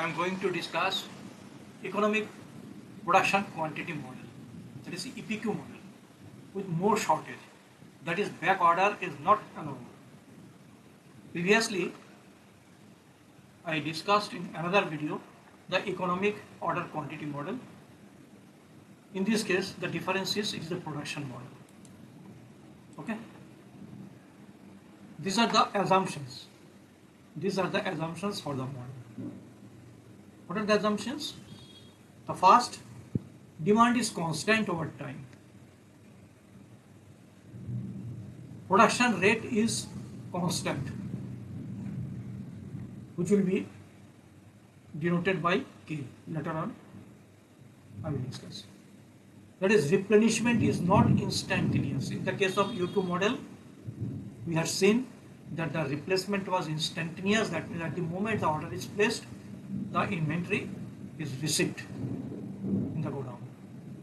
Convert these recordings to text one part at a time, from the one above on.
I am going to discuss economic production quantity model, that is EPQ model, with more shortage, that is back order is not allowed. Previously, I discussed in another video the economic order quantity model. In this case, the difference is the production model. Okay. These are the assumptions. These are the assumptions for the model. What are the assumptions? The first, demand is constant over time. Production rate is constant, which will be denoted by K. Later on, I will discuss. That is, replenishment is not instantaneous. In the case of EPQ model, we have seen that the replacement was instantaneous. That means at the moment the order is placed, the inventory is received in the godown.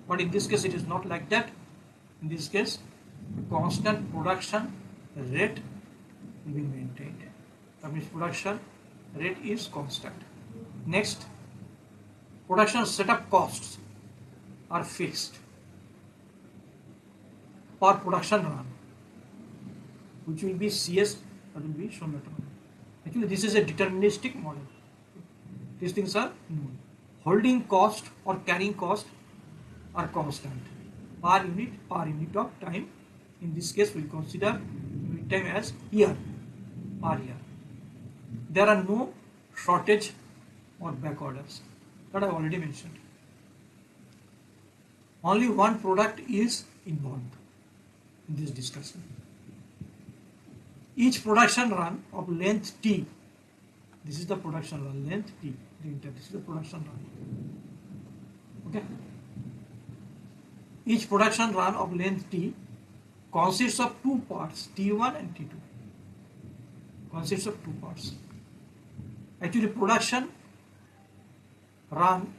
But in this case, it is not like that. In this case, constant production rate will be maintained. That means production rate is constant. Next, production setup costs are fixed per production run, which will be CS, that will be shown later on. Actually, this is a deterministic model. These things are known. Holding cost or carrying cost are constant per unit of time. In this case, we consider unit time as year per year. There are no shortage or back orders that I already mentioned. Only one product is involved in this discussion. Each production run of length T, this is the production run, length T, this is the production run. Okay. Each production run of length T consists of two parts, T1 and T2. Consists of two parts. Actually, production run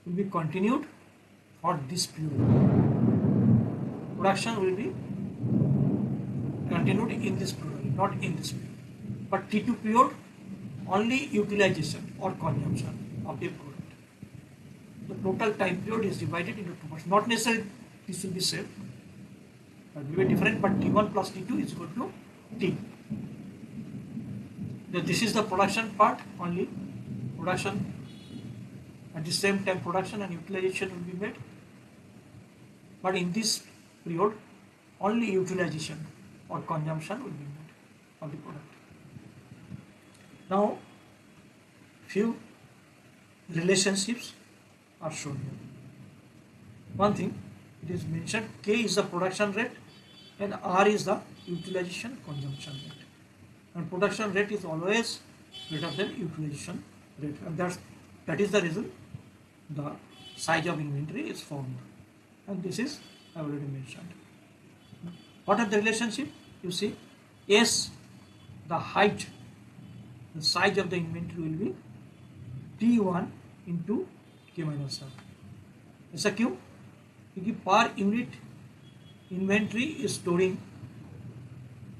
will be continued for this period. Production will be continued in this period, not in this period. But T2 period, only utilization or consumption of the product. The total time period is divided into two parts. Not necessarily this will be same. It will be different, but T1 plus T2 is equal to T. This is the production part, only production at the same time production and utilization will be made. But in this period, only utilization or consumption will be made of the product. Now, few relationships are shown here. One thing, it is mentioned K is the production rate and R is the utilization consumption rate. And production rate is always greater than utilization rate, and that is the reason the size of inventory is formed. And this is I already mentioned. What are the relationship? You see, S, the height, the size of the inventory will be T1 into K minus R. ऐसा क्यों? क्योंकि per unit inventory is storing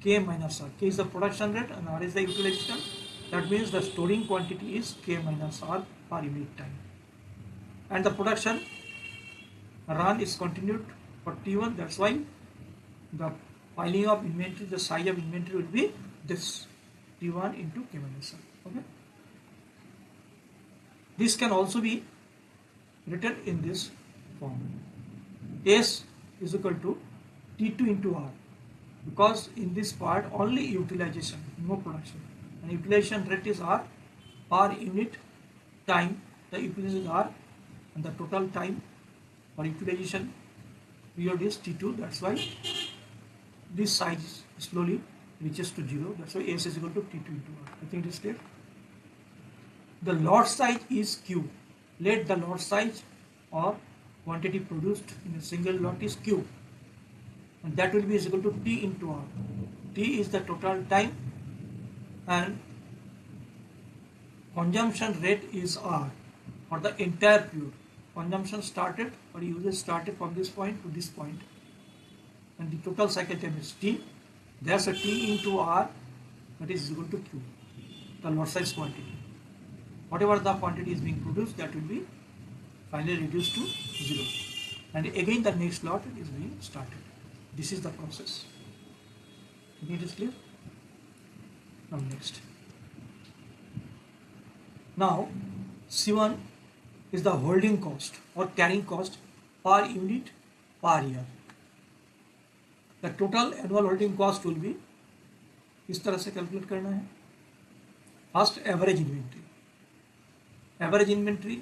K minus R. K is the production rate and R is the utilization. That means the storing quantity is K minus R per unit time. And the production run is continued for T1. That's why the piling of inventory, the size of inventory will be this T1 into K minus R. Okay. This can also be written in this form. S is equal to T2 into R, because in this part only utilization, no production, and utilization rate is R per unit time. The utilization is R, and the total time for utilization period is T2. That's why this size slowly reaches to 0. That's why S is equal to T2 into R. I think it is clear. The lot size is Q. Let the lot size or quantity produced in a single lot is Q, and that will be equal to T into R. T is the total time and consumption rate is R for the entire period. Consumption started or usage started from this point to this point, and the total cycle time is T. There's a T into R, that is equal to Q, the lot size quantity. whatever the quantity is being produced, that will be finally reduced to 0, and again the next lot is being started. This is the process. It is clear? Now next. Now C1 is the holding cost or carrying cost per unit per year. The total annual holding cost will be, इस तरह से calculate करना है. First average inventory. Average inventory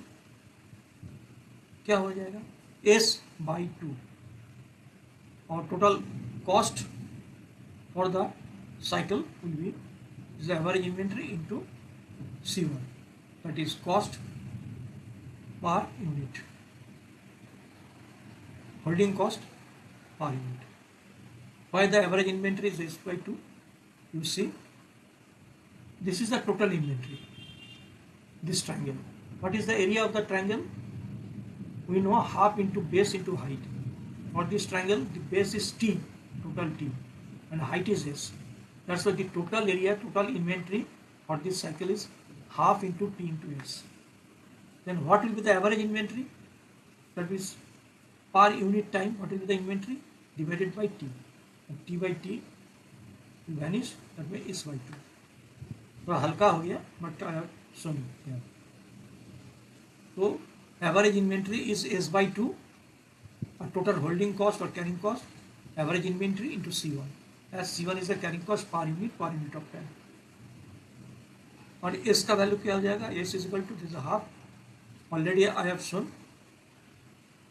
क्या हो जाएगा? S/2 और total cost for the cycle will be is average inventory into C1, that is cost per unit, holding cost per unit. Why the average inventory is S/2? You see, this is the total inventory, this triangle. What is the area of the triangle? We know half into base into height. For this triangle, the base is T, total T, and height is S. That's why the total area, total inventory for this cycle is half into T into S. Then what will be the average inventory? That is per unit time, what will be the inventory? Divided by T. And T by T will vanish, that means S/2. थोड़ा हल्का हो गया, but I have shown here. So average inventory is S/2, total holding cost or carrying cost, average inventory into C1, as C1 is the carrying cost per unit of time. और S का value क्या हो जाएगा? S is equal to this half, already I have shown,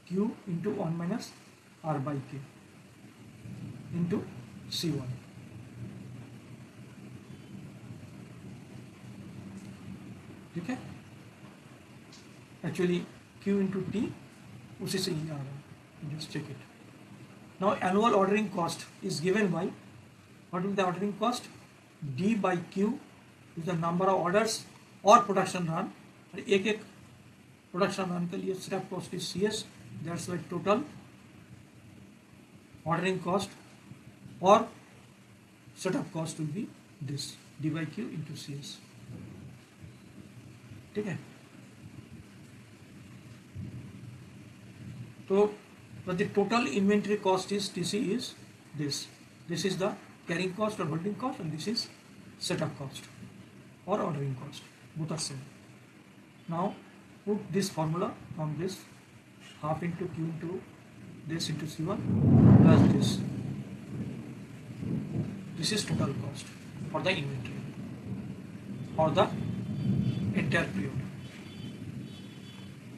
Q into 1 minus R/K into C1. ठीक है, actually Q into T उसी से ही आ रहा है, just check it. Now annual ordering cost is given by, what is the ordering cost? D by Q is the number of orders और production run, और एक एक प्रोडक्शन रन के लिए setup cost is CS. That's why total ordering cost और setup cost will be this D by Q into CS. ठीक है, तो the total inventory cost is TC is this is the carrying cost और holding cost, and this is setup cost or ordering cost, both are same. Now put this formula from this half into Q into this into C1 plus this. This is total cost for the inventory for the entire period.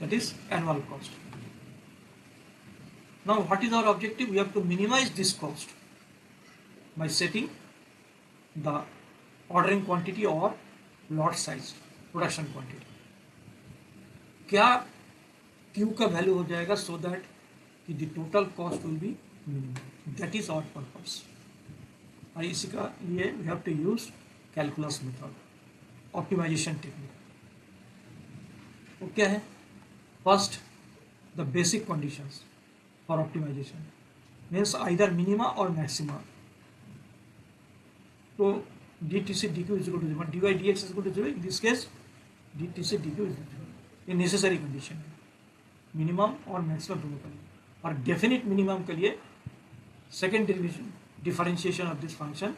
That is annual cost. Now what is our objective? We have to minimize this cost by setting the ordering quantity or lot size, production quantity. क्या Q का value हो जाएगा so that कि the total cost will be minimum. That is our purpose. और इसी का लिए we have to use calculus method, optimization technique. वो क्या है? First the basic conditions for optimization means either minima और मैक्सिमा. तो DTC DQ is equal to 0, dy dx is equal to 0. In this case, DTC DQ is equal to 0. ये necessary condition है minimum और maximum दोनों के लिए. और definite minimum के लिए second differentiation of this function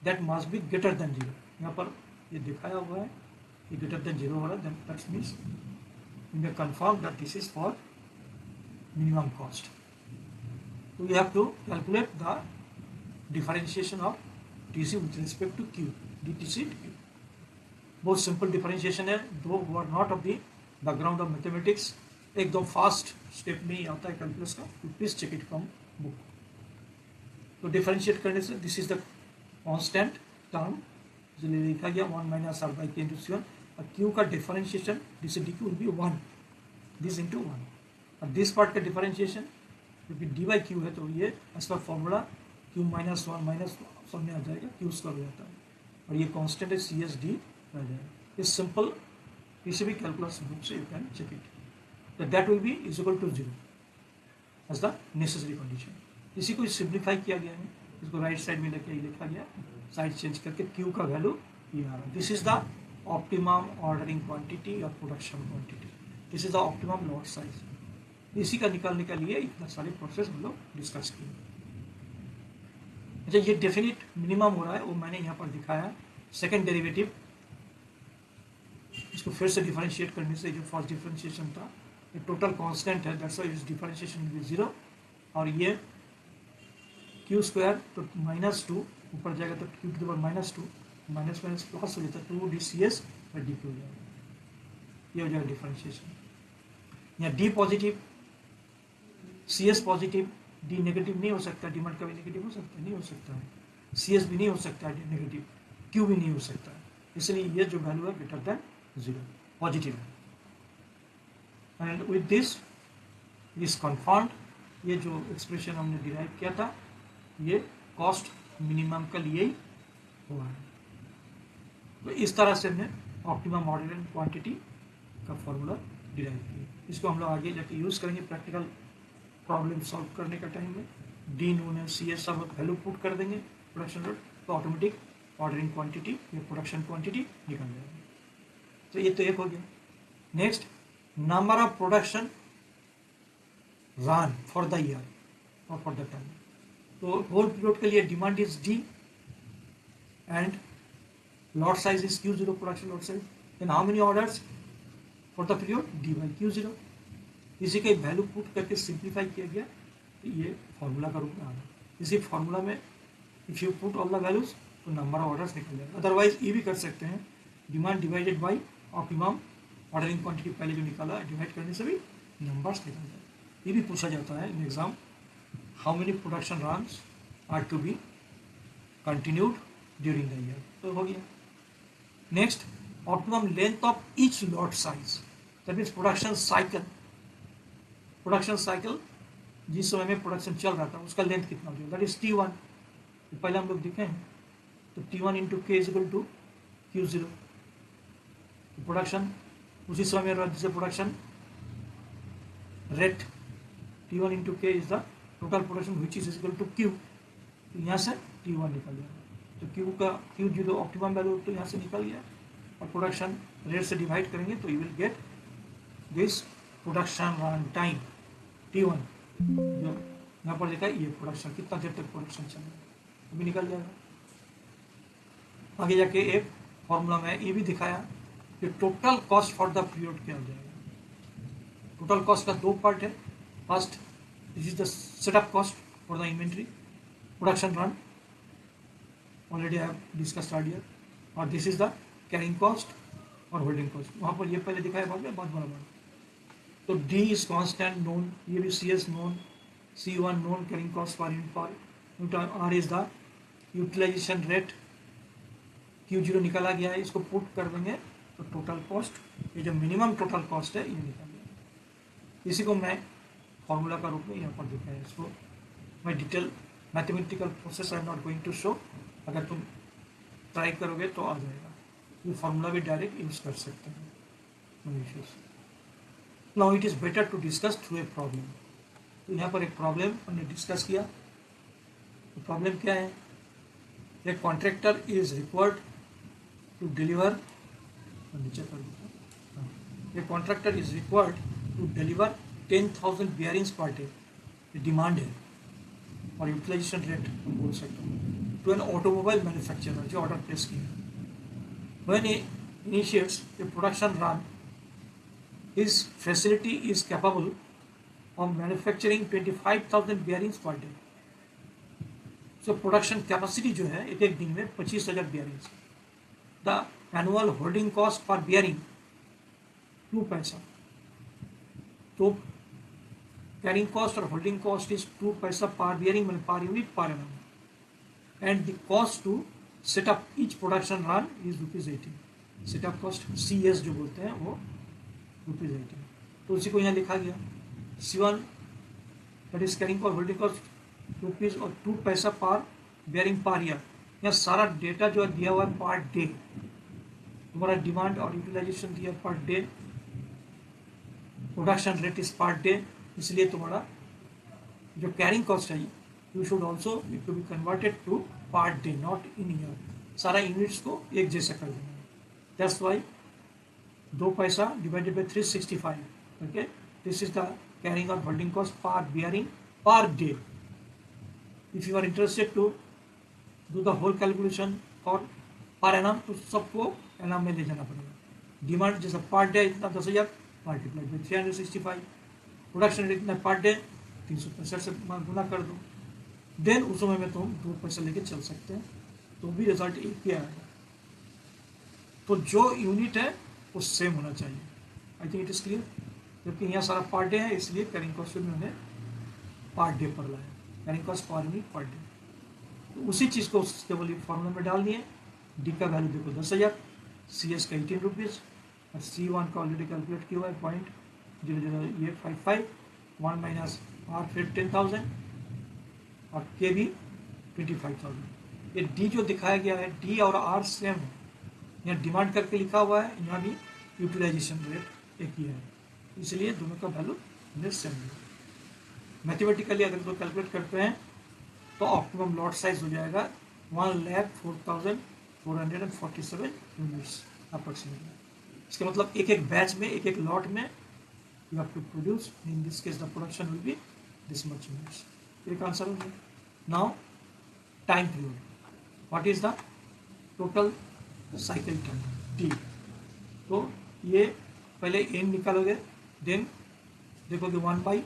that must be greater than 0. यहाँ पर ये दिखाया हुआ है, ये ग्रेटर देन 0 हो रहा है, that means we may confirm that this is for minimum cost. तो you have to calculate the differentiation of TC with respect to Q, DTC DQ. बहुत सिंपल डिफरेंशिएशन है, दो who are not of the background of mathematics, एकदम fast step में ही आता है calculus का. Please check it from book. तो डिफरेंशिएट करने से this is the constant term जो लिखा गया 1 माइनस R/K इंटू C1, और Q का differentiation DC DQ will be 1, this into 1. और दिस पार्ट का डिफरेंशिएशन क्योंकि D by Q है तो ये as per formula Q minus 1 minus सब में आ जाएगा, Q स्क्वायर हो जाता है, और ये कांस्टेंट है CSD रह जाएगा. इस सिंपल किसी भी कैलकुलस बुक से यू कैन चेक इट. तो that will be is equal to 0 as the necessary condition. इसी को सिंप्लीफाई किया गया है, इसको राइट साइड में लेके लिखा गया, साइड चेंज करके Q का वैल्यू ये आ रहा है. This is the optimum ordering quantity और production quantity, this is the optimum lot size. इसी का निकालने के लिए इतना सारे प्रोसेस हम लोग डिस्कस किए। अच्छा, ये डेफिनिट मिनिमम हो रहा है वो मैंने यहाँ पर दिखाया। सेकेंड डेरिवेटिव, इसको फिर से डिफरेंशिएट करने से जो फर्स्ट डिफरेंशिएशन था ये टोटल कांस्टेंट है, दैट्स व्हाई इस डिफरेंशिएशन विल बी 0। और ये क्यू स्क्वायर तो -2 ऊपर जाएगा तो Q to the power -2 minus minus plus हो जाता है 2 ds बाई डी हो जाएगा, ये हो जाएगा डिफरेंशिएशन। यहाँ D positive, C S positive, D negative नहीं हो सकता, डिमांड का भी नेगेटिव हो सकता है, नहीं हो सकता है, सी एस भी नहीं हो सकता है नेगेटिव, क्यू भी नहीं हो सकता है, इसलिए ये जो वैल्यू है ग्रेटर देन 0 पॉजिटिव है। And with this is confirmed, ये जो एक्सप्रेशन हमने डिराइव किया था ये कॉस्ट मिनिमम के लिए ही हुआ है। तो इस तरह से हमने ऑप्टिमम ऑर्डर क्वांटिटी का फॉर्मूला डिराइव किया। इसको हम लोग आगे जाके यूज़ करेंगे प्रैक्टिकल प्रॉब्लम सॉल्व करने का टाइम में। डी नून है, सी एस सब वैल्यू पुट कर देंगे प्रोडक्शन रेट, तो ऑटोमेटिक ऑर्डरिंग क्वांटिटी या प्रोडक्शन क्वांटिटी निकल जाएगी। तो ये तो एक हो गया। Next, number of production run for the year और फॉर द टाइम। तो होल पीरियड के लिए demand is D and lot size is Q0, production lot size. Then how many orders for the period? D by Q0. इसी का value put करके simplify किया गया, तो ये फॉर्मूला का रूप में आ गया। इसी फॉर्मूला में if you put all the values तो नंबर ऑफ ऑर्डर्स निकल जाएगा। अदरवाइज ये भी कर सकते हैं, demand divided by optimum ordering quantity पहले जो निकाला डिवाइड करने से भी नंबर्स निकल जाए। ये भी पूछा जाता है in exam, how many production runs are to be continued during the year, तो हो गया। Next, optimum length of each lot size, that means production cycle. Production cycle जिस समय में प्रोडक्शन चल रहा था उसका लेंथ कितना हो जाएगा, दैट इज T1। तो पहले हम लोग देखें तो T1 into K is equal to Q0। तो प्रोडक्शन उसी समय में रहा जिससे production rate T1 into K is the total production which is equal to Q। तो यहाँ से T1 निकल जाएगा, तो Q का Q0 ऑप्टिमम वैल्यू तो यहाँ से निकल गया, और प्रोडक्शन रेट से डिवाइड करेंगे तो you will get this production run time T1, जो यहाँ पर देखा ये प्रोडक्शन कितना देर तक प्रोडक्शन चलेगा अभी निकल जाएगा। आगे जाके एक फॉर्मूला में ये भी दिखाया कि total cost for the period क्या हो जाएगा। टोटल कॉस्ट का दो पार्ट है, first this is the setup cost for the inventory production run, already I have discussed earlier, और this is the carrying cost और होल्डिंग कॉस्ट। वहाँ पर ये पहले दिखाया बाद में बहुत बड़ा बात। तो डी इज कॉन्स्टेंट नोन, ये भी C S known, C1 known, carrying cost per unit, R is the utilization rate, Q0 निकाला गया है, इसको पुट कर देंगे तो टोटल कॉस्ट, ये जो मिनिमम टोटल कॉस्ट है ये निकल गया। इसी को मैं फॉर्मूला का रूप में यहाँ पर दिखाया, इसको मैं detail mathematical process I am not going to show, अगर तुम ट्राई करोगे तो आ जाएगा। ये फार्मूला भी डायरेक्ट यूज कर सकते हैं, no issues. Now it is better to discuss through a problem. तो यहाँ पर एक प्रॉब्लम हमने डिस्कस किया। तो प्रॉब्लम क्या है, a contractor is required to deliver, नीचे कर देता, a contractor is required to deliver 10,000 bearings per day, demand है, और यूटिलाइजेशन रेट हम बोल सकते हैं, टू एन ऑटोमोबाइल मैन्युफैक्चरर जो ऑर्डर प्लेस किया। When he initiates a production run, his facility is capable of manufacturing 25,000 bearings per day. So production capacity जो है एक एक दिन में 25,000 bearings. The annual holding cost per bearing 2 पैसा। तो carrying cost और holding cost is 2 पैसा per bearing, मतलब per unit per annum. And the cost to set up each production run is ₹80. Setup cost CS जो बोलते हैं वो ₹80। तो उसी को यहाँ लिखा गया, C1 that is carrying cost holding cost ₹2 और 2 पैसा पर बेयरिंग पर ईयर। यहाँ सारा डेटा जो है दिया हुआ है पर डे, तुम्हारा डिमांड और यूटिलाइजेशन दिया per day, production rate is per day, इसलिए तुम्हारा जो कैरिंग कॉस्ट है you should also it to be converted to per day, not in year. सारा यूनिट्स को एक जैसा कर देना। दैट्स वाई 2 पैसा divided by 365. Okay, this is the carrying or holding cost per bearing per day. If you are interested to do the whole calculation for per annum, तो सबको annum में ले जाना पड़ेगा. डिमांड जैसा पर डे इतना 10,000 multiply by 365, production rate इतना per day 365 से गुना कर दो, देन उस समय में तुम 2 पैसा लेके चल सकते हैं, तो भी रिजल्ट एक ही आएगा. तो जो यूनिट है वो सेम होना चाहिए. I think it is clear. जबकि यहाँ सारा पर डे है, इसलिए कैरिंग कॉस्ट में उन्होंने पर डे पर लाया, carrying cost per unit per day. तो उसी चीज़ को केवल फॉर्मूला में डाल दिए. डी का वैल्यू देखो 10,000, सी एस का 18 रुपीज़, और C1 का ऑलरेडी कैलकुलेट किया हुआ है 0.00855, 1 माइनस आर फिर 10,000 और के भी 25,000. ये डी जो दिखाया गया है, डी और आर सेम है. यहाँ डिमांड करके लिखा हुआ है, यहाँ भी यूटिलाइजेशन रेट एक ही है, इसलिए दोनों का वैल्यू सेम है. मैथमेटिकली अगर इसको कैलकुलेट करते हैं तो ऑप्टिमम लॉट साइज हो जाएगा 1,04,447 यूनिट्स अप्रोक्सीमेटली. इसका मतलब एक एक बैच में, एक एक लॉट में you have to produce. In this case the production will be this much units. एक आंसर हो गया. Now time period. What is the total cycle time T. तो ये पहले एन निकालोगे, देन देखोगे 1 बाई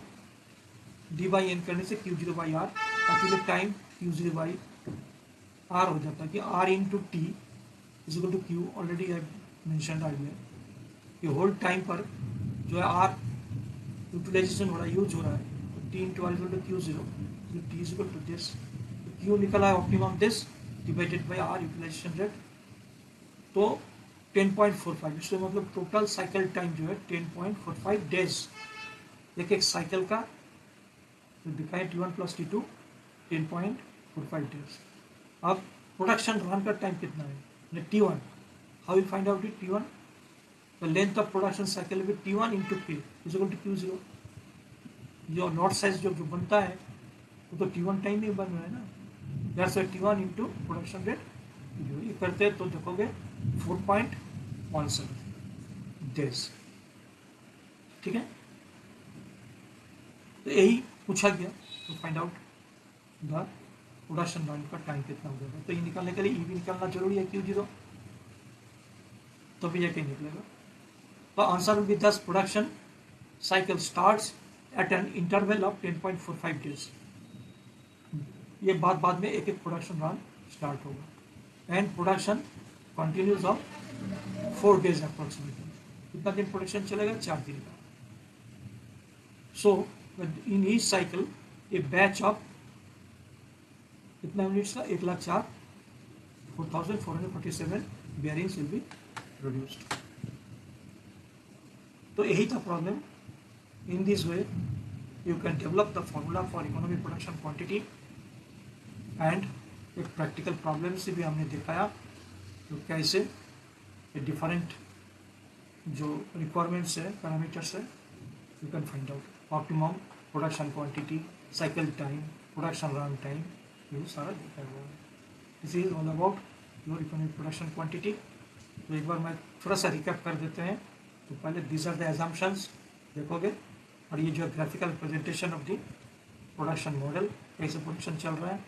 डी बाई एन करने से Q0 बाई आर, और फिर टाइम Q0 बाई आर हो जाता है कि R into T is equal to Q. Already I mention earlier कि होल टाइम पर जो है आर यूटिलाइजेशन हो रहा है, यूज हो रहा है, तो T into R is equal to Q0, T is equal to this. Q निकला है optimum this divided by R utilization rate, तो 10.45. इससे मतलब टोटल साइकिल टाइम जो है 10.45 डेज. एक एक साइकिल का तो दिखाएं T1 प्लस T2 10.45 डेज. अब प्रोडक्शन रन का टाइम कितना है T1. How will find out it T1. The length of production cycle with T1 into K is equal to Q0. जो लॉट साइज जो बनता है वो तो T1 टाइम में बन रहा है ना. That's why T1 into production rate जो ये करते हैं तो देखोगे 4.17 डेज. ठीक है, तो यही पूछा गया तो find out the production run का टाइम कितना हो जाएगा. तो ये निकालने के लिए ई भी निकालना जरूरी है Q0, तो भी ये निकलेगा. तो answer will be 10 production cycle starts at an interval of 10.45 days. ये बाद में एक एक प्रोडक्शन रन स्टार्ट होगा. And production continues of 4 days approximately. कितना दिन प्रोडक्शन चलेगा? 4 दिन का. So in each cycle a batch of कितना यूनिट्स का 1,04,447 बेयरिंग्स विल बी प्रोड्यूस्ड. तो यही था problem. In this way you can develop the formula for economic production quantity. And एक प्रैक्टिकल प्रॉब्लम से भी हमने दिखाया तो कैसे डिफरेंट जो रिक्वायरमेंट्स है, पैरामीटर्स है, you can find out optimum production quantity, cycle time, production run time, ये सारा दिखाया हुआ है. This is all about your economic production quantity. तो एक बार मैं थोड़ा सा रिकैप कर देते हैं. तो पहले दीज आर द एजम्पशंस देखोगे, और ये जो graphical representation of the production model, कैसे प्रोडक्शन चल रहा है.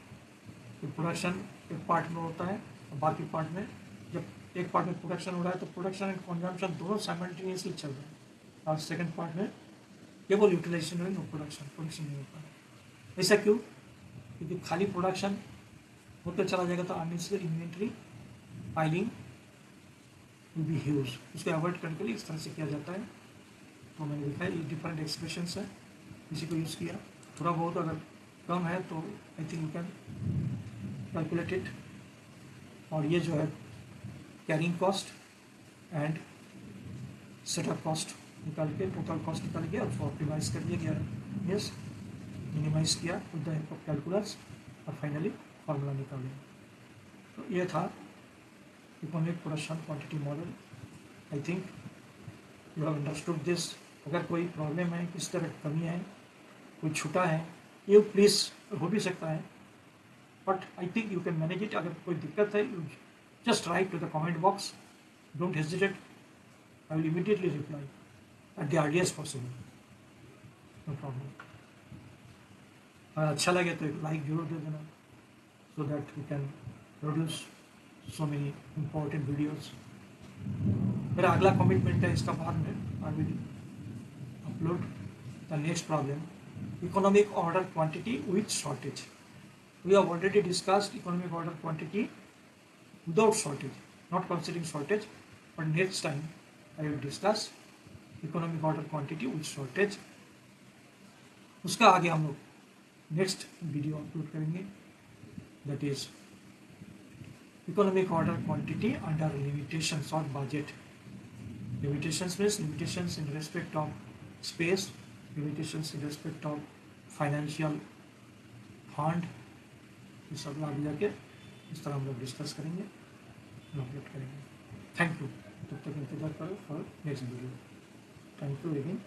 तो प्रोडक्शन एक पार्ट में होता है और बाकी पार्ट में, जब एक पार्ट में प्रोडक्शन हो रहा है तो प्रोडक्शन एंड कंजम्पशन दोनों साइमल्टेनियसली चल रहे हैं, और सेकंड पार्ट में केवल यूटिलाइजेशन में प्रोडक्शन नहीं होता है. ऐसा क्यों? क्योंकि खाली प्रोडक्शन होते चला जाएगा तो unnecessary inventory piling will be huge. उसको अवॉइड करने के लिए इस तरह से किया जाता है. तो मैंने देखा है ये डिफरेंट एक्सप्रेशंस है, इसी को यूज़ किया. थोड़ा बहुत अगर कम है तो आई think you can calculate it. और ये जो है carrying cost and setup cost निकाल के टोटल कॉस्ट निकाल के उसको ऑप्टिमाइज कर दिया गया है. यस, मिनिमाइज किया with the help of calculus और फाइनली फार्मूला निकाल लिया. तो ये था economic production quantity model. I think you have understood this. अगर कोई प्रॉब्लम है, किस तरह की कमी है, कोई छूटा है, ये प्लीज़ हो भी सकता है, but I think you can manage it. अगर कोई दिक्कत है, you just write to the comment box. Don't hesitate. I will immediately reply at the earliest possible. No problem. अगर अच्छा लगे तो एक लाइक जरूर दे देना, so that we can produce so many important videos. मेरा अगला कमिटमेंट है इसका बाद में I will upload the next problem, economic order quantity with shortage. We have already discussed economic order quantity without shortage, not considering shortage, but next time I will discuss economic order quantity with shortage. उसका आगे हम लोग next video upload करेंगे, that is economic order quantity under limitations or budget. Limitations means limitations in respect of space, limitations in respect of financial fund. ये सब आगे जाके इस तरह हम लोग डिस्कस करेंगे, अपलोड करेंगे. Thank you. तब तक इंतजार करो for next video. Thank you again.